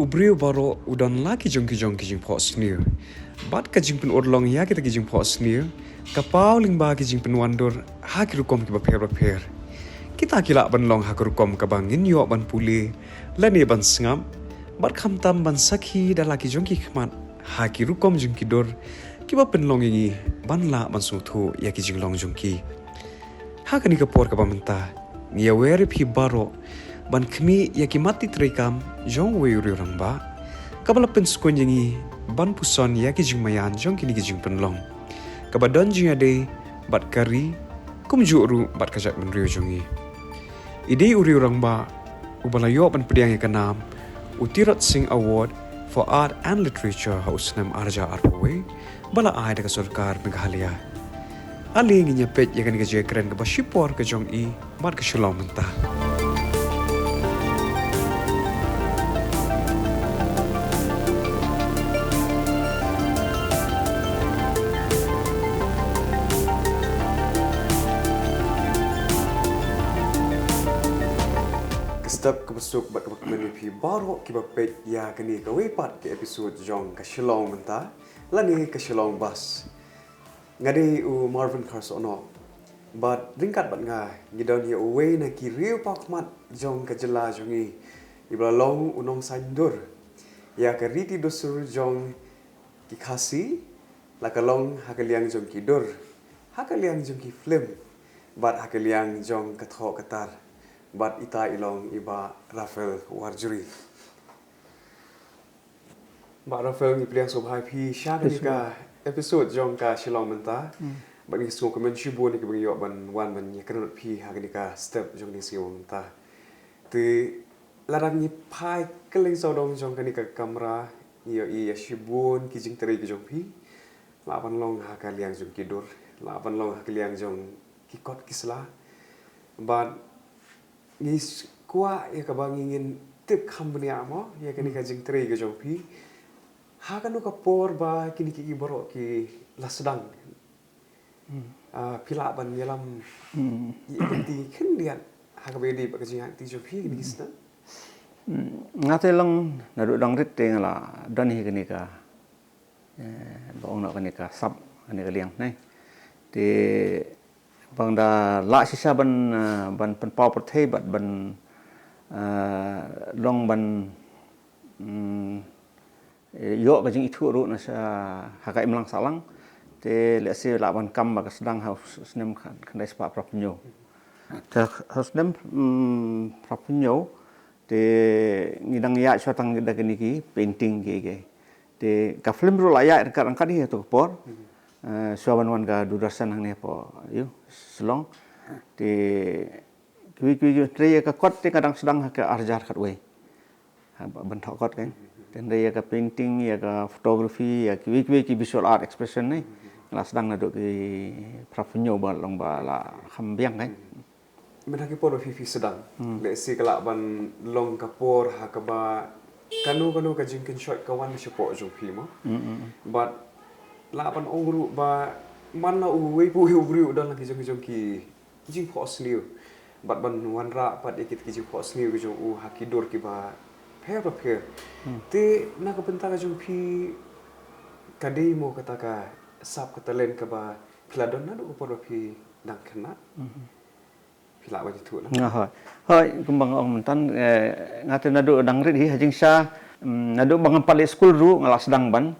Ubriu baro udan laki jong kijing po sneer. Bat ka jing pen orlong ya kita kijing po sneer. Kapau ling ba kijing pen wandor ha kirukom ki baper. Kita kilak ban long ha kirukom ka bangin yo ban puli. Lani ban sngam. Bat kham tam ban sakhi da laki jong ki khmat ha kirukom jing kidor. Ki ba pen long ingi ban la ban suthu ya kijing long jong ki. Ha kani kapor ka bamenta. Ngia weri pi baro. Ban kami yaki mati terikam jong wei uri orang ba kabala pen skon jengi ban puson yaki jing mayan jong kini jing penlong kabadon jing ade bat kari kumju ru bat kajak menriu jongi ide uri orang ba ubala yo ban pediang yakanam Utirat Singh Award for Art and Literature hausnam arja arwe bala ai da sarkar Meghalaya ali nginya pet yakan ga jekren ga bashipor ka jong I mat ka shalom mentah. Step ke besuk bat ke menipi baru kiba pet ya kini ke wepat ke episod jong ke Shillong mentah lani ke Shillong bas ngadi u Marvin Carsono bat ringkat bat ngai ngidon ya uwe na ki riu pakmat jong ke jela jongi ibla long unong sandur ya ke riti dosur jong ki khasi la ka long hakaliang jong ki dur hakaliang jong ki film bat hakaliang jong ke tho katar bat ita ilong iba Rafael Warjuri. Mbak Rafael ni pilihan sobhai pi syaka ni ka episod jong ka Shillong mentah. Bat ni semua komen shibu ni ke bagi yo ban wan ban ya kenal pi ha ni ka step jong ni siu mentah. Tu larang ni pai keling sodong jong ka ni ka kamera yo I ya shibun ki jing teri ki jong pi. La ban long ha ka liang jong kidur, la ban long ha ka liang jong ki kot kisla. Bat ni kuah ya kabang ingin tip company amo ya kini ka jing teri ka jong pi ha kanu ka por ba kini ki boro ki lasdang pila ban yalam ikti ken lian ha ka bedi ba ka jing ti jong pi ni kisna ngate lang nadu dang rit te ngala dan hi kini ka bong na kini ka sap kini ka liang nai te bang da la sisa ban pau perthei bat ban long ban yo ka jing itu ru na sa hakai melang salang te le se la ban kam ba ka sedang haus snem khandai spa propnyo te hasnem propnyo te ngidang ya swatang da kini ki painting ge te ka film ru la ya ka angkat ni to por Suaban wan ka durasan hang ne po yu selong ti kui tre ka kot te kadang sedang ka arjar kat we ban thok kot kan ten re ka painting ya ka photography ya kui ki visual art expression ni la sedang na do ki prapunyo ba long ba la khambiang kan men ki por fi sedang le si kala ban long ka por ha ka ba kanu ka jing ken shot ka wan sipo jong pi mo but lapan ongru ba mana uwe pu ubru dan lagi jong ki jing pos niu bat ban wanra pat ikit ki jing pos niu jong u hakidor ki ba pher te na ka penta jong pi kadi mo kata ka sap ka talen ka ba piladon na do por pi dang kena pila ba itu na hoi kumbang ong mentan ngate nadu dang rit hi jing sa nadu bang pale school ru ngala sedang ban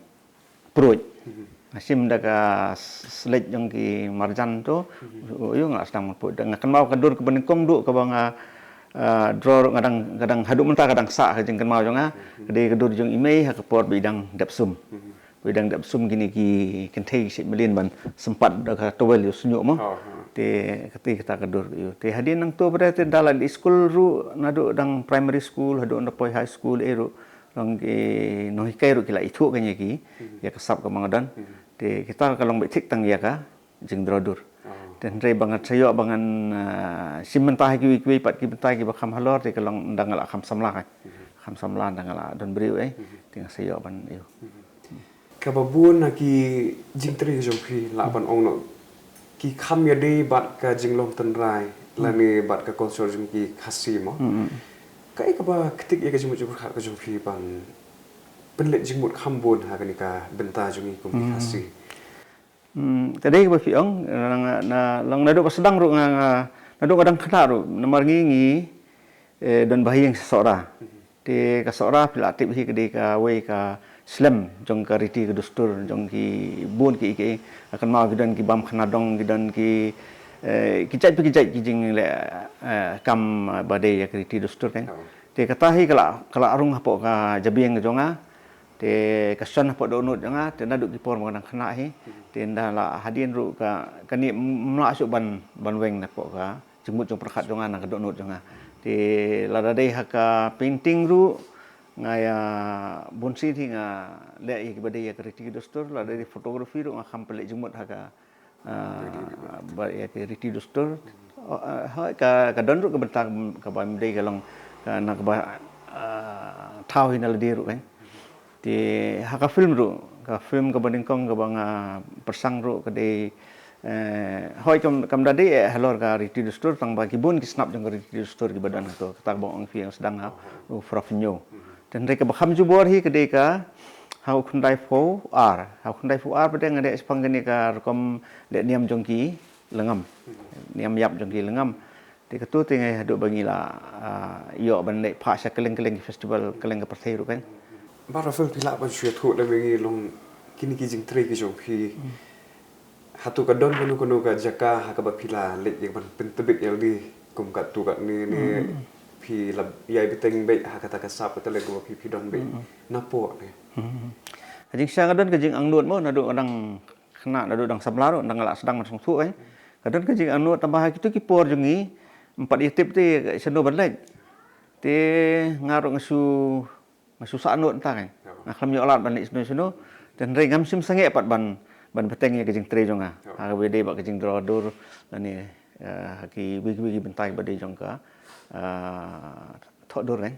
proj Asim daga selej jong ki marjan tu, yo nggak sedang memput. Dengan kenal kedur ke beningkong du ke banga draw kadang haduk mentah kadang sa jeng kenal jong kede kedur jong imei ha keport bidang dapsum. Bidang dapsum gini ki kentei sik melin ban sempat daga towel yo sunyuk mo. Te kita kedur yo. Te hadin nang tu pada te dalam di school ru nadu dang primary school haduk ndapoi high school eru. Long ki nohikai ru kila itu kanya ki ya kesap ke mangadan te kita kalau becik tang ya ka jing drodur dan re bangat sayo bangan simentah ki pat ki bentai ki bakam halor te kalau ndang la kham samla kham samla ndang la don briu ting sayo ban yo kababun na ki jing tri jong pi la ban ong no ki kham ya de bat ka jing long tan rai la ni bat ka konsor jong ki khasi mo Kai ka ba ketik ya ka jumut jumut ka jum phi ban penlet jumut khambon ha ka ni ka benta jungi komunikasi. Tadi ba fiong na lang nado ba sedang ru nga nado kadang kena ru namar ngi dan bahayang sesora. Ti ka sora pila tip hi kedi ka we ka slam jong ka riti ka dustur jong ki bun ki akan mau gidan ki bam khana dong gidan ki kijai ki jing le kam badai ya kriti dustur kan te kata hi kala arung hapo ka jabieng jonga te kasan hapo donut jonga te naduk ki por mengang khana hi te ndala hadin ru ka kani mla su ban weng hapo ka jemut jong perkhat jonga na donut jonga te lada dei haka painting ru ngaya bonsi thi nga le i badai ya kriti dustur lada di fotografi ru nga khampele jemut haka ya ke riti dustur ka don ru ka bentang ka ba mdei ka long ka na ka ba thau hinal di ru kan ti ha ka film ka banding kong ka bang persang ru ka de hoi kam dadi halor ka riti dustur tang ba kibun ki snap jong riti dustur ki badan ko ta bang fi yang sedang ha frafnyo dan reka ba kham ju bor hi ka de ka hau khundai fo ar pada ngade sepang gani ka rekom le niam jongki lengam niam yap jongki lengam ti ketu ti ngai hadu bangila yo ban le pha sha keleng festival keleng ka parthai ru kan Ba rafel pila ban shue thu le wengi long kini ki jing tre ki jong phi hatu ka don kono ka jaka ha ka ba pila le yang ban pentebit yang di kum ka tu ka ni phi la yai biteng be ha kata ka sap ka le go phi don be napo ne Kajing siang kadon kajing angnut mo nadu kadang kena nadu dang sablar dang ngalak sedang masung su kan. Kadon kajing angnut tambah kitu ki por jungi empat itip ti seno banlej. Ti ngaruk ngasu sanut ta kan. Ngaklam yo alat banlej seno dan re ngam sim sange pat ban peteng ya kajing tre jonga. Ha wede ba kajing drodur ni ki wigi bentai bade jongka thok dur kan.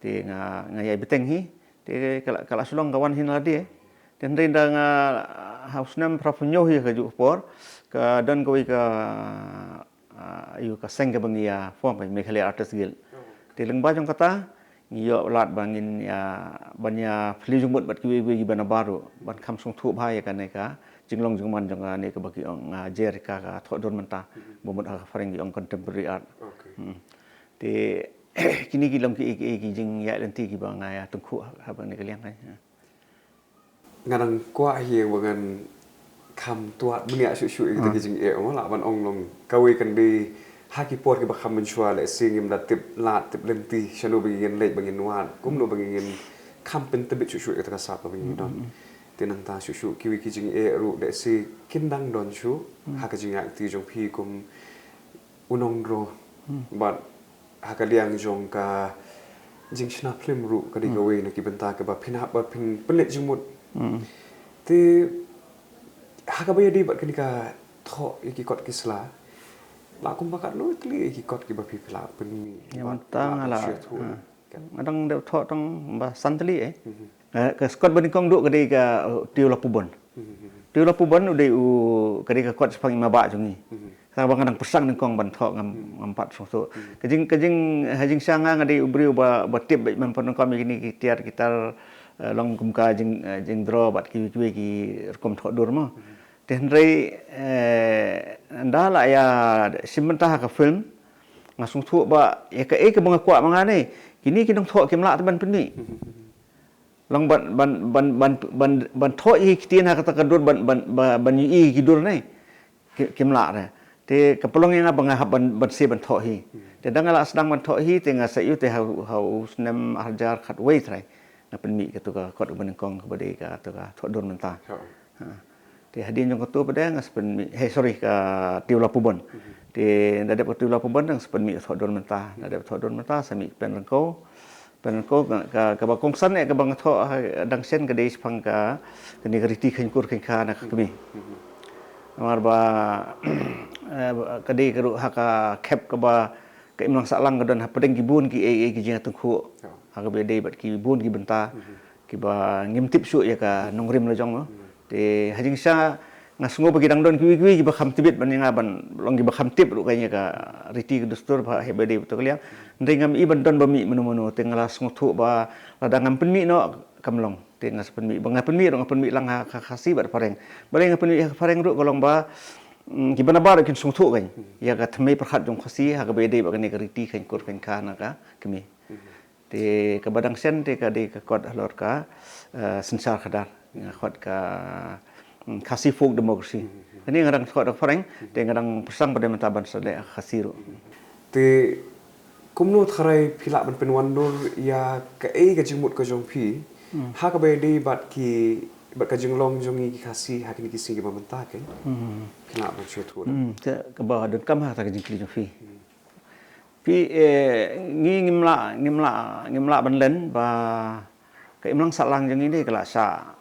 Ti ngayai beteng hi te kala sulong kawan hin ladi dan renda nga hausnam prapunyo hi ka ju por ka dan ko ka ayu ka seng ka bangia form ka Meghalaya Artist Guild te leng ba jong kata ngiyo lat bangin ya banya fli jumut bat ki bana baru ban kham sung thu bha ya ka ne ka jinglong jungman jong ne ka bagi ong jer ka thodon menta bomot ha faring ong contemporary art te kini kilong ki jing ya lenti ki bang ya tungku ha bang ni kalian kan ngarang kwa hi wangan kham tuat menia shu ki ki jing e ma la ban ong long kawe kan di ha ki por ki ba kham ben shwa le sing im da tip lat tip lenti shano bi yen le bangin wan kum no bangin kham pen tebit shu ki ta sa pa bangin don tenang ta shu ki ki jing e ru le si kindang don shu ha ka jing ya ti jong phi kum unong ro but hakaliang jong ka jing chna film ru ka di gawe na ki benta ka ba phin ha ba phin pelet jumut ti hakabaya di bat ka tho ki kot ki sla la kum ba ka lo kli ki kot ki ba phi pla pen ya mantang ala adang de tho tong ba santli ka skot ban kong du ka di ka tiu lapubon ude u ka di ka kot spang ma ba jungi sa bang kadang persang ning kong ban thok ngam pat so kajing hajing sanga ngadi ubri ba tip man pon kong gini tiar kitar long kum ka jing dro bat ki rekom thok dur mo ten rei ndala ya simenta ka film ngasung thu ba ya ka bang kwa mangane kini kinong thok kimla ban penmi long ban thok i kitin ha kata kadur ban i kidur nei kimla re te kapolong yang abang ban se ban tho hi te dangala sedang ban tho hi te nga sa yu te hau snem arjar khat wei trai na pen mi ka tu ka kot ban kong ka bade ka tu ka tho don menta te hadin jong tu pada ngas pen mi sorry ka tiu lapubon te dadap tiu lapubon nang pen mi tho don menta dadap tho don menta sami pen ko ka ba kong san ka bang tho dang sen ka dei spang ka ni riti khin kur khin kha na kami amar ba kadi keru haka kep ka ba ka imlang salang ka don ha pedeng kibun ki jing tungku ha ka bede bat ki bun ki benta ki ba ngim tip su ya ka nongrim lo jong te hajing sa ngasngo bagi dang don kiwi ki bakham tibit ban nga ban long gi bakham tip ru kanya ka riti ke dustur ba hebede betul kalian ndai ngam iban don bami menu tengala snguthu ba ladangam penmi no kamlong tengas penmi banga penmi rong penmi lang ha khasi bat pareng baleng penmi pareng ru kolong ba ki bana bar kin snguthu kan ya ka thmei prakhat jong khasi ha ka bede ba kan ka riti kan kur kan kana ka kemi te ka badang sen te ka de ka kot halor ka sensar khadar khot ka kasih folk demokrasi. Ini ngadang khot pareng te ngadang persang pada mentaban sale khasiru. Te kumno tharai phila ban penwandor ya ka ka jingmut ka jong phi ha ka bede bat ka jinglong jongi ki khasi ha ki sing ki mamanta ke phila ban chothu Te ka ba don kam ha ta jing kli jong phi. Phi ngimla ban len ba ka imlang salang jong ini kala sa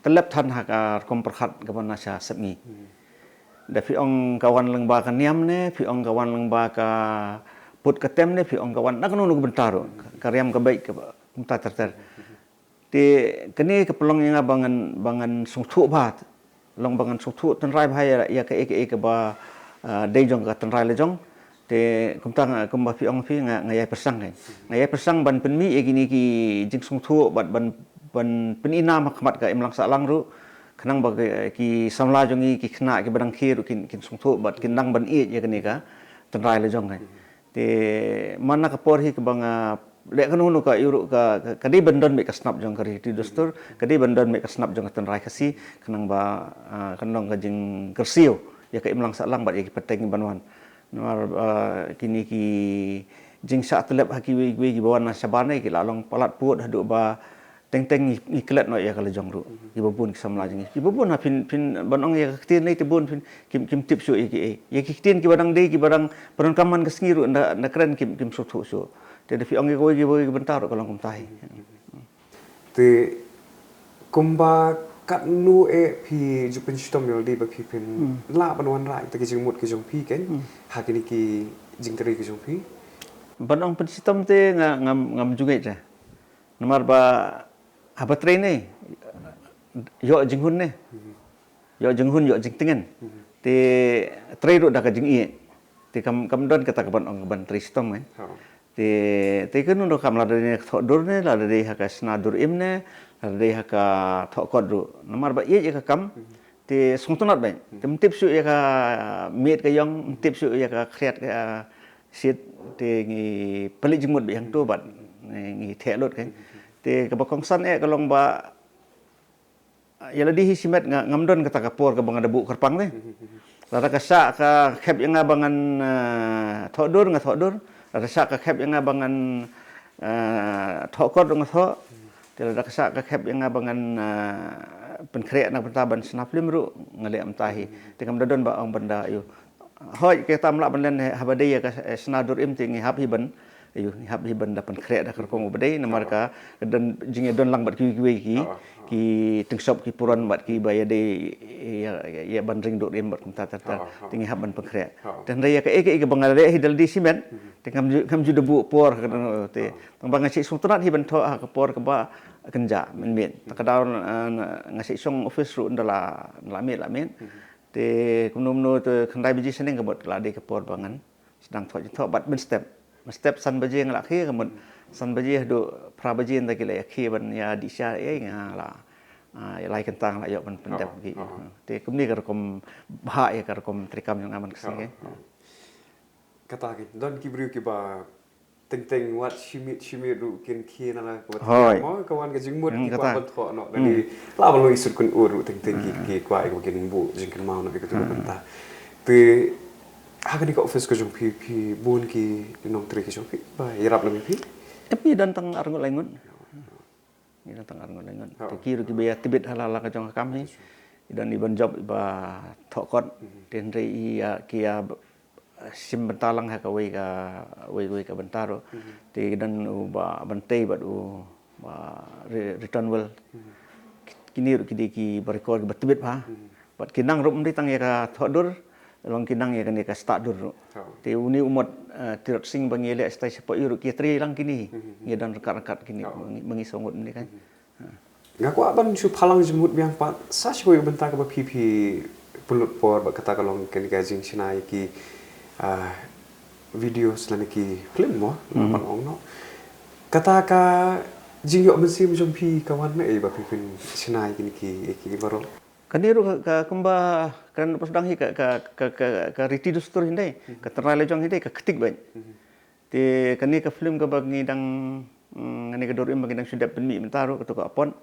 telep than ha kom perkhat ka ban sa sepmi. Da phi ong kawan leng ba ka niam ne phi ong kawan leng ba ka put ka tem ne phi ong kawan nak nu bentaro karyam ka baik ka kumta ter te kene ka pelong nga bangan sungthu bat long bangan sungthu tan rai bhai ya ka ek ba dei jong ka tan rai le jong te kumta kumba phi ong phi nga ngai persang ban penmi e gini ki jing sungthu bat ban penina makmat ka imlang salang ru khnang ba ki samla jongi ki khna ki badang khir kin sungthu bat kin nang ban e ya kene ka tan rai le jong te mana ka por hi ka banga le kanu nu ka yuru ka kadi bandon me ka snap jong kari ti dustur kadi bandon me ka snap jong tan rai khasi khnang ba kanong ka jing kersiu ya ka imlang salang bat ya ki peteng banwan nuar kini ki jing sa telep haki we ki bawan sabane ki lalong palat puot hadu ba teng iklet no ya kala jong ru ki babun ki samla jing ki babun ha pin banong ya ktin nei tibun pin kim tip su ya ki ktin ki badang dei ki badang kaman ka sngiru na kren kim suthu su te de fi ong ki bentar kalong kum tai te kumba kat nu e phi ju pen stom yol di ba phi pen la ban wan rai ta ki jingmut ki jong phi ken ha ki ki jing teri ki jong phi banong pen sistem te ngam juga ja nomor ba apa train ni yo jinghun ne yo jinghun yo jingtingen te train ru da ka jing i te kam don kata ka ban ong ban tristom te kan ndo kam la de tho dur ne la de ha ka sna dur im ne la de ha ka tho kod ru nomor ba ye ka kam te sungtunat ba tem tip su ya ka met ka yong tip su ya ka khret ka sit te ngi pali jingmut bi hang tu bat ngi the lot kan te ka bakong san e ka long ba ya la di hisimet ngam don kata ka por ka bang ada bu kerpang ne la ka sa ka khep yang bangan tho dur nga tho dur la sa ka khep yang bangan tho kod nga tho te la ka sa ka khep yang bangan pen krek nak pentaban snaplim ru ngale am tahi te kam don ba ong benda yu hoi ke tam la ban len habade ya ka snadur im te ngi hab hiban ayu hab hiban da pen krek da kerkong ubade namar ka dan jinge don lang bat ki tengsop ki puran bat ki bayade ya ban ring dok dem bat kumta ta tingi hab ban pen krek dan ya ka ek bangale hidal di simen te kam ju debu por te bang ngasi sutrat hiban tho ka por ka ba kenja men takadaw ngasi song office ru ndala lamet te kumno te khandai biji seneng kabot lade ke por bangan sedang tho bat ben step san baje ngala khi kamot san baje do pra baje nda kile khi ban ya di sha ngala ya lai kentang la yo ban pendep ki te kumni kar kom bha ya kar kom trikam yang aman kesenge kata ki don ki bru ki ba teng wat shimit ru kin na la ko mo kawan ka jingmut ki pa ban tho no dari la ba lo isut kun uru teng ki kwa ko kin bu jing kan mau no ki tu benta te ha ka ni ka office ko jong pi bun ki nong tri ki jong pi ba irap la pi tapi dan tang arngot lengun ni tang arngot lengun te ki ru ki be tibet halala ka jong kam ni dan iban job ba tho kot ten rei ya ki ya sim bentalang ha ka we ka bentaro te dan ba bantai bat ba return well kini ru ki barekor bat tibet ba bat kinang rum di tang ya ka thodur long kinang ya kan ya ka start dur te uni umot tirot sing bangile stai sepo ru ki tri lang kini ya dan rekat-rekat kini mengisongut ni kan Ngaku aban su palang jemut biang pat sa shoi bentak ba pipi pulut por ba kata kalong kan gajing sinai ki video selani ki film mo lapan ong no kata ka jingyo mensi mjom pi kawan me ba pipin sinai ki baro Kaniru ka kumba kan pasdang hi ka riti dustur hindai ka terale jong hindai ka ketik ban. Te kani ka film ka bagi dang ngani ka dorim bagi dang sudah penmi mentaru ka to ka apon.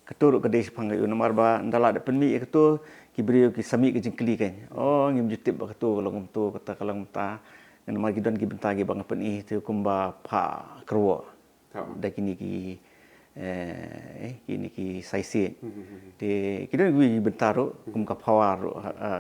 Ka turu ka des pangai nomor ba ndala da penmi ka to ki brio ki sami ka jingkli kan. Oh ngim jutip ba ka to long to kata kalang ta ngani mar gidan ki benta gi bang peni te kumba pa kerwo. Da kini ki kini ki saisi te kita gui bentaru kum ka power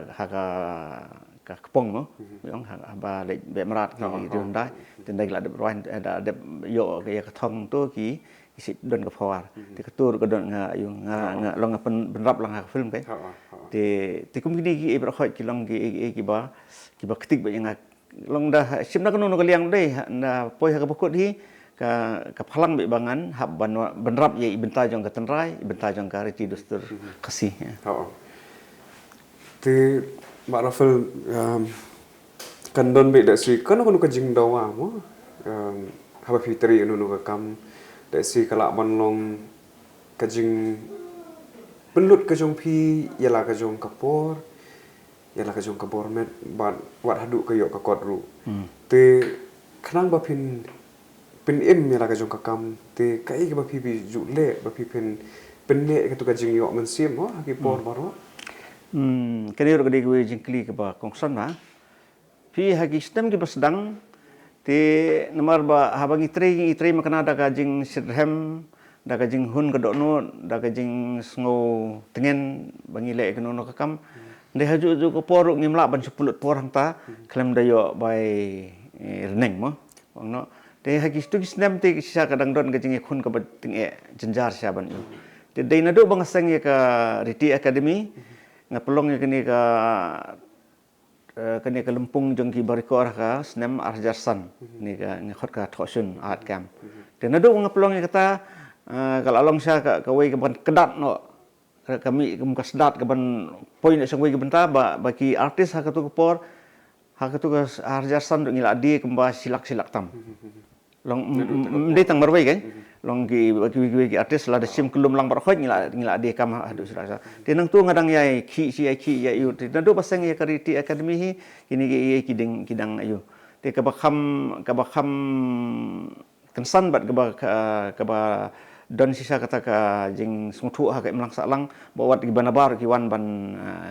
ha ka kepong mo yong ha ba le be marat ki dun dai ten dai la de roin da yo ka ya ka thong to ki si don ka power te ka tur ka don nga yung nga long pen benrap lang ha film kai te kum kini ki e bra khoi ki long ki ba ketik ba yang long da sim na ka no ka liang dei na poi ha ka pokot hi ka phalang be bangan hab benrap ye ibenta jong ka tenrai ibenta jong ka riti dustur kasih te mak rafel kan don be da si kan ka jing dawa mo haba fitri nu ka kam da si kala ban long ka jing penlut ka jong pi yala ka jong kapor yala ka jong kapor met ban wat hadu ka yo ka kodru te khnang ba phin pen em ya la ka jong ka kam te kai ba phi bi ju le ba phi pen ne ka tu ka jing yo man sim ho ki por baro kani ro de gue jingkli ke ba kongson na phi ha ki stem ki basdang te nomor ba ha bangi tre makana da ka jing sirhem da ka jing hun ka do no da ka jing sngo tengen bangi le ka no ka kam de ha ju ko por ngim la ban supulut por hang ta klem da yo bai reneng mo no te hagi stu kisnam te sisa kadang don ka jingi khun ka bating e jenjar saban yu te dei na do bang sang ye ka riti academy nga pelong ye kini ka lempung jong ki barikor ka snam arjarsan ni ka ngekhot ka thosun art camp te na do nga pelong ye kata kala long sa ka wei ka ban kedat no kami kum ka sedat ka ban poin sang wei ka benta ba ki artis ha ka tu por ha ka tu ka arjarsan do ngila di kemba silak tam long ndai tang marwai kan long ki artis la de sim kelum lang bar khoj ngila de kam adu sura te nang tu ngadang yai ki ya yu te nado pasang ya kariti academy hi kini ki kidang ayu te ka bakham kensan bat ka ba don sisa kata ka jing smutu ha ka mlang salang bawat ki banabar ki wan ban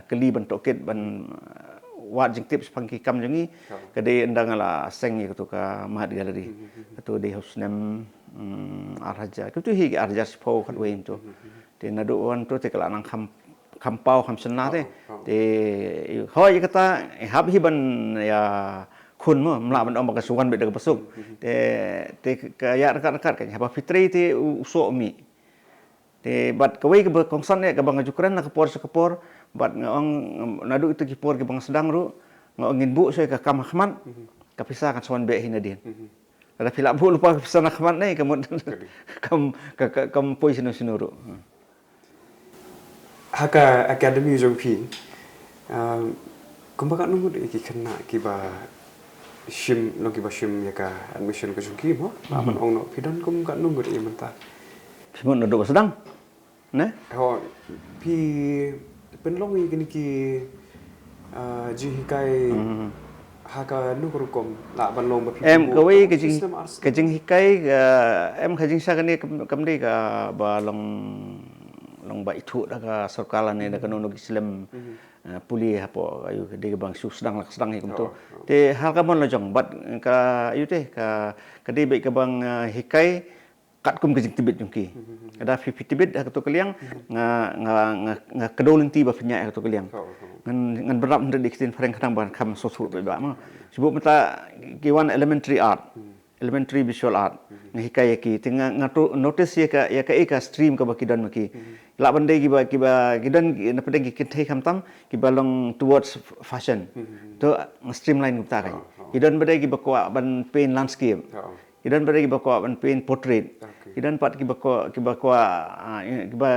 keli ban toket ban wat jing tips pangki kam jangi kade endang ala seng itu ka mahat galeri itu de husnem arhaja itu hi arja spo khat we itu te nado wan to te kala nang kampau ham sena te hoi kata hab hi ban ya khun mo mla ban om ka suwan be de pasuk te ka ya rekat kan haba fitri te uso mi te bat kawai ke kongsan ne ka bang jukran na kapor bat ngong nadu itu kipor ke bang sedang ru ngin bu so ka kam ahmad ka pisah kan suwan be hinadin ada pila bu lupa pisah ahmad nei kam poi sinu ru haka academy jong pi kumba nunggu ki kena ki ba shim lo ki ba shim ya ka admission ka jong ki mo aman ong no pidan kum ka nunggu i menta Simon nado sedang ne ho pi penlong i kini ki ji hikai haka nu kom la ban long ba pi em kawai ke jing hikai em khajing sa kani kam dei ka ba long ba itu da ka sarkala ne da ka no islam puli hapo ayu de bang su sedang hikum tu te hal ka mon la jong bat ka ayu te ka de be ka bang hikai kat kum kejing tibet jungki ada 50 tibet ha to kaliang nga kedolin ti ba fnya ha to kaliang ngan berap ndek dikitin fareng kadang ban kam sosu be ba ma sibuk mata kiwan elementary visual art ngikai ki tinga ngatu notice ya ka stream ka bakidan maki la bandai ki ba kidan na pedeng ki thei kham tam ki balong towards fashion to streamline gupta kai kidan badai ki bakwa ban paint landscape Kidan pada kiba ko ban paint portrait. Okay. Kidan pat kiba ko kiba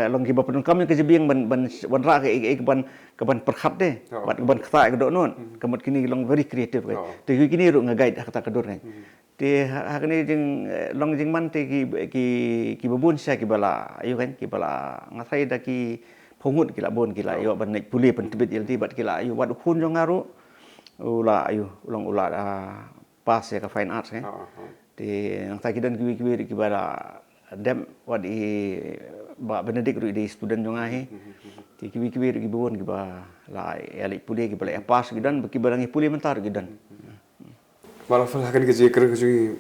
long kiba penun kami ke jebiang ban ra ke ban perkhat deh. Bat ban kata ke dok non. Kamot kini long very creative kan. Te kini ru ngaguide kata kedor kan. Te hak ni jeng long jeng man te ki babun sia kibala ayo kan kibala ngatai da ki pungut kila bon kila yo ban naik pulih ban tibet yelti bat kila ayo wat kun jong ngaru ula ayo ulang ula pas ya ke fine arts kan. Di yang tak kidan kiwi kibala dem wat i ba Benedict ru di student jong ahi. Ti kiwi kibon kiba la ya li pulih kibala pas kidan kibala ngi pulih mentar kidan. Balafal akan ke jeker ke jui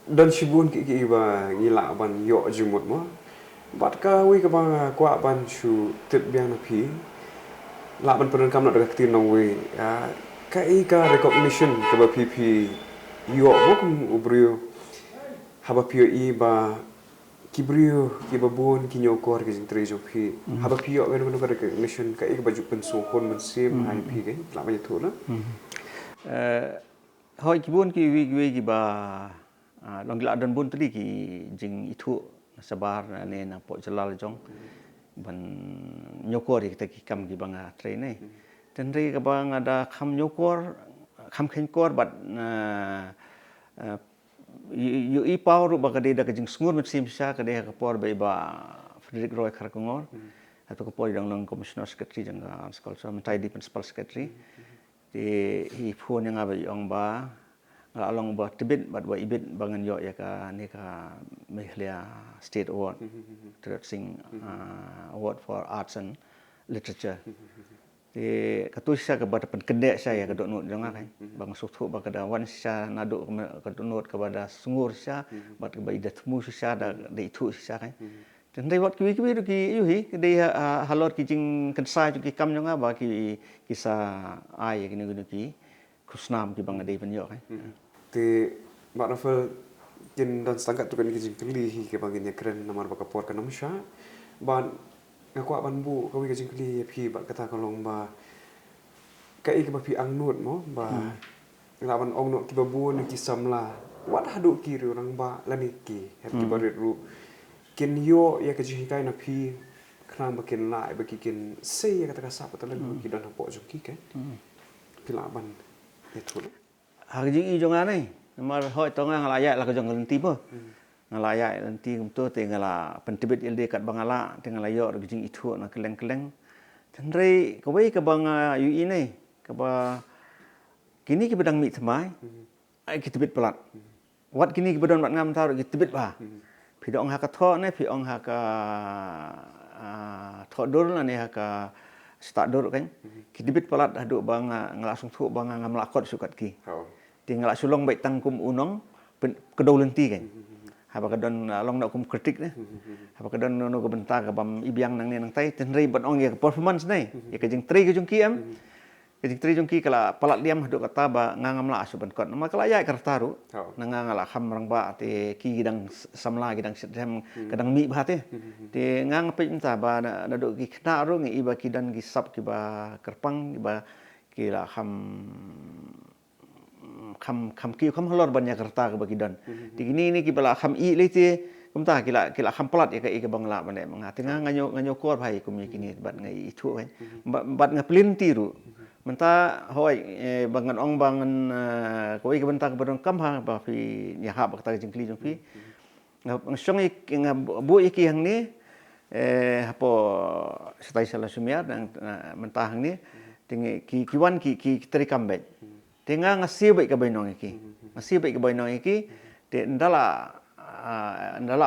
dan shibun ki ba ngila ban yo jumut mo. Bat ka wi ka ba kwa ban chu tit biang na pi. La ban penan kam nak dekat nong wi ya ka recognition ke ba pp yo mo kum ubrio haba pio I ba kibrio ki babon ki nyokor ki jing trejo pi haba pio ben ben recognition ka ba ju pen so kon man sim hai pi ke la ba tu la hoi kibun ki ba long gila dan bun tadi ki jing itu sabar ne na po jalal jong ban nyokor kita ki kam ki banga train nei ten ri ka bang ada kam nyokor kam khenkor bat yu I pau ru ba ka de da ka jing sungur met sim sha ka de ka por ba Frederick Roy Kharkongor atau ka por dang long commissioner secretary jang sekolah so mentai di principal secretary di hi phone yang aba yong ba along ba tibet bat ba ibit bangan yo ya ka ni ka Meghalaya State Award Third Sing Award for Arts and Literature di katusya ka bata pendek saya ka dok not jang kan bang suktu ba kada wan sya naduk ka not ka bada sungur sya bat ka ba ida temu sya da itu sya kan dan dai wat ki yu hi dei halor ki jing kensa ki kam jang ba ki kisah ai ki ni ki kusnam ki bang dei pen yo kan te mak Rafael kin dan setangkat tu kan ki jing kli hi ke bang nya keren namar ba kapor kan namsha ban ngaku ban bu ka wi ka jing kli pi ba kata kalong ba ka I ke ba pi ang nut mo ba la ban ong no ki ba bu ni ki samla wat hadu ki ru rang ba la ni ki het ki ba ru kin yo ya ka jing kai na pi kram ba kin lai ba ki kin se ya kata ka sa pa ta ki dan po jong ki ke pila ban itu hak jing I jong anai namar hoi tonga ngalayak la ka jong lenti po ngalayak lenti kum tu te ngala pentibet ilde kat bangala te ngalayo ru jing itu na keleng-keleng tenrei ka wei ka bang yu I nei ka ba kini ki bedang mi thamai ai ki tibet pelat wat kini ki bedon mat ngam tar ki tibet ba pi dong ha ka tho ne pi ong ha ka tho dur la ne ha ka start dur kan ki tibet pelat hadu bang ngalasung thu bang ngam lakot sukat ki tinggal sulong baik tangkum unong kedau lenti kan haba kadon long nak kum kritik ne haba kadon no ko bentar ka bam ibiang nang ne nang tai tenrei ban ong ya performance nei ya ka jing tri ka jung ki am ka jing tri jung ki kala palat diam hadu kata ba ngangam la asu ban kot ma kala ya kar taru nang ngala kham rang ba te ki gidang samla gidang sedem kadang mi ba te te ngang pe ta ba na do ki khna ro ngi iba ki dan ki sap ki ba kerpang ki ba ki la kham ki kham halor ban ya kerta ka bagidan ti ni ki bala kham I le ti kum ta kila kham plat ya ka I ka bangla ban ne manga tinga nganyo kor bhai kum ki ni bat ngai thu kan bat ngaplin ti ru menta hoi bangan ong bangan ko I ka benta ka badon kam ha ba fi nya ha ba ta jingkli jong fi ngasong I bu I ki hang ni hapo setai sala sumia dan menta hang ni tingi ki wan ki teri kambet tenga ngasi baik ka bainong iki ngasi baik ka bainong iki te ndala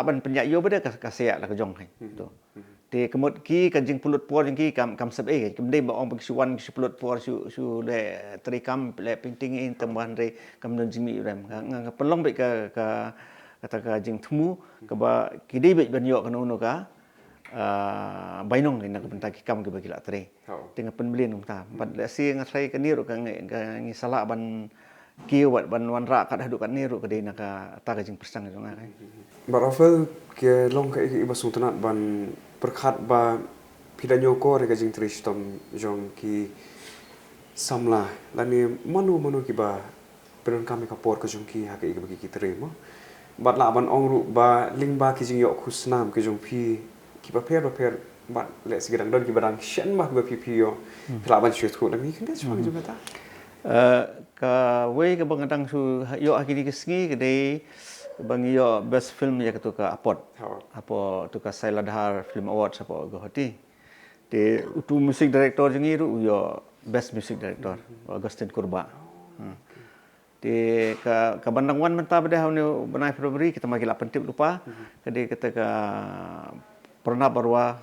ban penyayo beda ka sia la ka jong hai tu te kemot ki ka jing pulut por jing ki kam sab kemde ba ong pagsuan ki pulut por su le teri kam le painting in tambahan re kam don jimi ram nga pelong baik ka kata ka jing temu ka ba ki dei baik ban yo ka no ka bainong ni nak bentak kam ke bagi la tre tengah penbelian ta bat la si ngasai ka niru ka ngi sala ban ki wat ban wan ra kat hadu kat niru ka de nak ta ka jing persang jong ai Barafel ke long ka iba sultanat ban perkhat ba pidanyo ko re ka jing tristom jong ki samla lani manu ki ba penon kami ka por ka jong ki ha ka bagi ki tre mo บัดละบันองรุบาลิงบากิจิงยอคุสนามกิจงพีกิบะเพรบัดเลสกิดังดอนกิบะดังเช่นมากิบะพียอพลาบันช่วยทุกนังนี้ขึ้นได้ช่วยจุกตา ka we ka bang tang su yo akini kesngi ke de bang yo best film ya tu ka apot apo tu ka Sailadhar Film Award apo go hoti de utu music director jengi ru yo best music director Augustin Kurba de ka bandang wan menta bade haune banai February kita magi 8 tip lupa ke de kata ka Pranab Barwa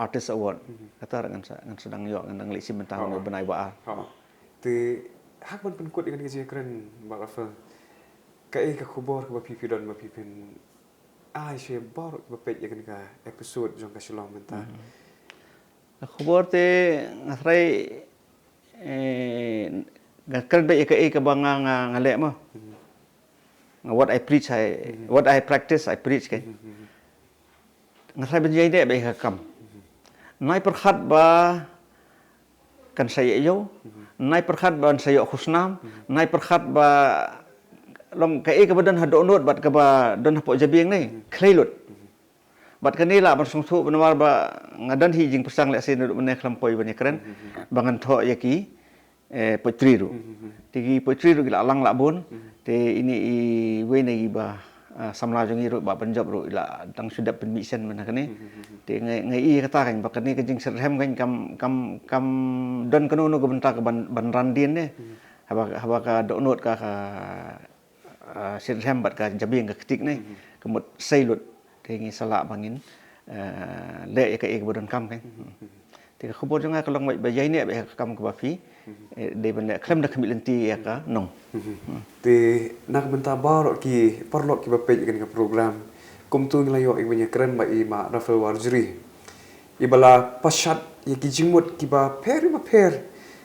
Artist Award kata ngan sedang yo ngan lisi menta haune banai ba te hak man pen kut dengan kerja keren bakal kai ka khubor ka pipi don ba pipen ai she bor ba pej ya kan ka episode jong ka shalom menta khubor te ngasrai keren ba ya ka banga ngale mo what I preach what I practice I preach kai ngasrai benjai de ba ka kam nai perkhat ba kan saya yo nai perkhat ban saya khusnam nai perkhat ba long kai ka badan hado not bat ka ba don hapo jabieng nei khleilut bat ka ni la ban sung thu banwar ba ngadan hi jing persang le sin du mene klampoi ban keren bangan tho yaki potri ru tigi potri ru la lang la bon te ini i we nei ba samla jong ru ba banjab ru la dang sudap permission mana kani te ngai i kata kan ba kani ka jing serhem kan kam don kanu no gabenta ka ban randin ne haba ka do not ka serhem bat ka jabing ka ketik ne kemut sailut te ngi sala bangin le ya ka ek bodon kam kan te ka khobor jong ka long ba yai ne ba kam ka ba fi de ban klem da khamil lenti ya ka nong te nak benta bar ki parlok ki ba pej kan ka program kum tu nglayo ik banya keren ba i ma Rafael Warjri ibala pashat ya ki jingmut ki ba per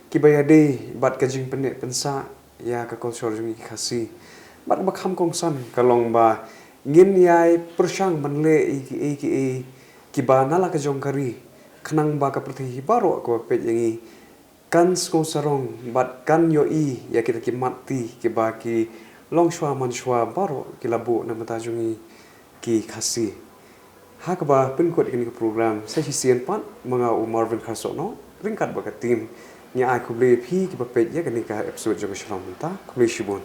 ki ba ya de bat ka jing pene pensa ya ka culture jing ki khasi bat ba kham kong san ka long ba ngin yai persang banle ki ba nala ka jong kari khnang ba ka prthi baro ko pej yangi kan sko sarong bat kan yo I ya kita ki mati ki ba ki long shwa man shwa baro ki labu na mata jungi ki khasi hak ba pin ko ini program sa hisian pan mga Marvin Kharsono ringkat ba ka team nya ai kuble phi ki ba pe ya kan ka episode jo shram ta kuble shibon